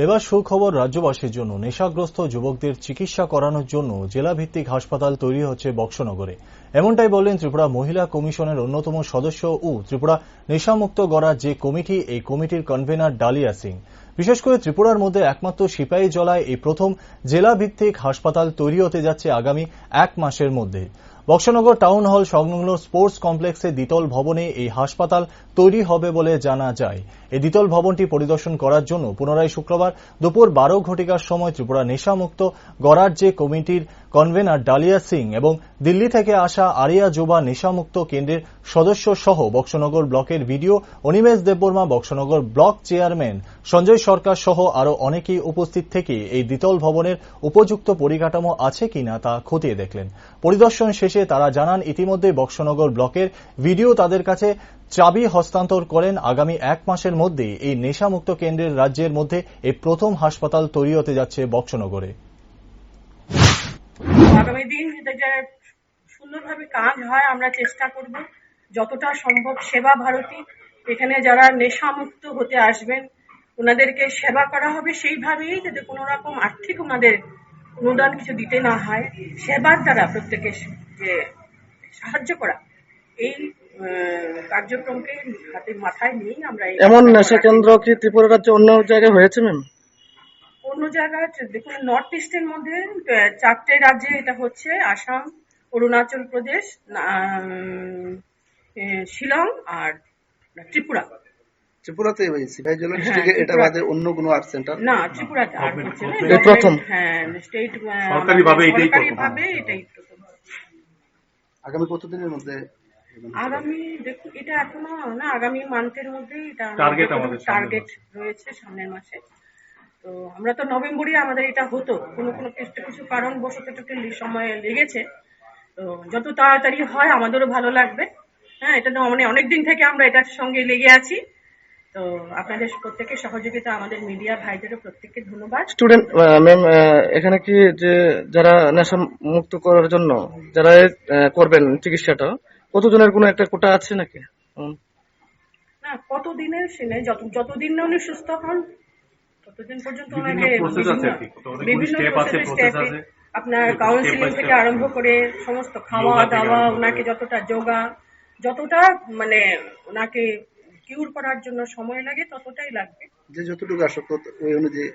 এবার সুখবর রাজ্যবাসীর জন্য। নেশাগ্রস্ত যুবকদের চিকিৎসা করানোর জন্য জেলাভিত্তিক হাসপাতাল তৈরি হচ্ছে বক্সনগরে। এমনটাই বললেন ত্রিপুরা মহিলা কমিশনের অন্যতম সদস্য ও ত্রিপুরা নেশামুক্ত গড়ার যে কমিটি, এই কমিটির কনভেনার ডালিয়া সিং। বিশেষ করে ত্রিপুরার মধ্যে একমাত্র সিপাহীজলায় এই প্রথম জেলাভিত্তিক হাসপাতাল তৈরি হতে যাচ্ছে আগামী 1 মাসের মধ্যে। বক্সনগর টাউন হল সংলগ্ন স্পোর্টস কমপ্লেক্সে দ্বিতল ভবনে এই হাসপাতাল তৈরি হবে বলে জানা যায়। এই দ্বিতল ভবনটি পরিদর্শন করার জন্য পুনরায় শুক্রবার দুপুর 12 ঘটিকার সময় ত্রিপুরা নেশামুক্ত গড়ার যে কমিটির কনভেনার ডালিয়া সিং এবং দিল্লি থেকে আসা আরিয়া যুবা নেশামুক্ত কেন্দ্রের সদস্য সহ বক্সনগর ব্লকের BDO Animesh Debbarma, Boxanagar block chairman Sanjay Sarkar সহ আরও অনেকেই উপস্থিত থেকে এই দ্বিতল ভবনের উপযুক্ত পরিকাঠামো আছে কিনা তা খতিয়ে দেখলেন। পরিদর্শন শেষে তারা জানান, ইতিমধ্যে বক্সনগর ব্লকের ভিডিও তাদের কাছে চাবি হস্তান্তর করেন। আগামী 1 মাসের মধ্যে এই নেশামুক্ত কেন্দ্রের রাজ্যের মধ্যে এই প্রথম হাসপাতাল তৈরি হতে যাচ্ছে বক্সনগরে। আগামী দিন যাতে সুন্দরভাবে কাজ হয় আমরা চেষ্টা করব, যতটা সম্ভব সেবা ভারতী এখানে যারা নেশামুক্ত হতে আসবেন ওনাদেরকে সেবা করা হবে সেইভাবেই, যাতে কোনো রকম আর্থিক ওনাদের অনুদান কিছু দিতে না হয়। সেবার দ্বারা প্রত্যেকে যে সাহায্য করা, এই কার্যক্রমকে হাতে মাথায় নিয়ে আমরা এমন নেশা কেন্দ্র কি ত্রিপুরা রাজ্যে অন্য জায়গায় হয়েছে ম্যাম? অন্য জায়গায় দেখুন, নর্থ ইস্টের মধ্যে 4টে রাজ্যে এটা হচ্ছে: আসাম, অরুণাচল প্রদেশ, শিলং আর ত্রিপুরা। ত্রিপুরাতে সিপাহীজলা ডিস্ট্রিক্টে এটা বাদে অন্য কোনো আর্ট সেন্টার না, ত্রিপুরাতে আর হচ্ছে না। এই প্রথম। হ্যাঁ, স্টেট সরকারিভাবে এটাই প্রথম। আগামী কতদিনের মধ্যে? আগামী দেখুন, এটা এখনো না, আগামী মান্থের মধ্যেই এটা টার্গেট রয়েছে সামনের মাসে। তো আমরা তো নভেম্বরে আমাদের এটা হতো, কোনো কিছু কারণবশত একটু সময় লেগেছে। তো যত তাড়াতাড়ি হয় আমাদেরও ভালো লাগবে। হ্যাঁ, এটা তো মানে অনেকদিন থেকে আমরা এটার সঙ্গে লেগে আছি। তো আপনাদের প্রত্যেকের সহযোগিতা, আমাদের মিডিয়া ভাইদেরও প্রত্যেককে ধন্যবাদ। স্টুডেন্ট ম্যাম, এখানে কি যে যারা নেশা মুক্ত করার জন্য যারা করবেন চিকিৎসাটা, কতজনের কোনো একটা কোটা আছে নাকি? না, কতদিনের শুনে যতদিন না উনি সুস্থ হন ততদিন পর্যন্ত ওনাকে বিভিন্ন স্টেপে আপনার কাউন্সিলিং থেকে আরম্ভ করে সমস্ত খাওয়া দাওয়া, ওনাকে যতটা যোগা, যতটা মানে ওনাকে কিউর করার জন্য সময় লাগে ততটাই লাগবে। যে যতটুকু আসক্ত ওই অনুযায়ী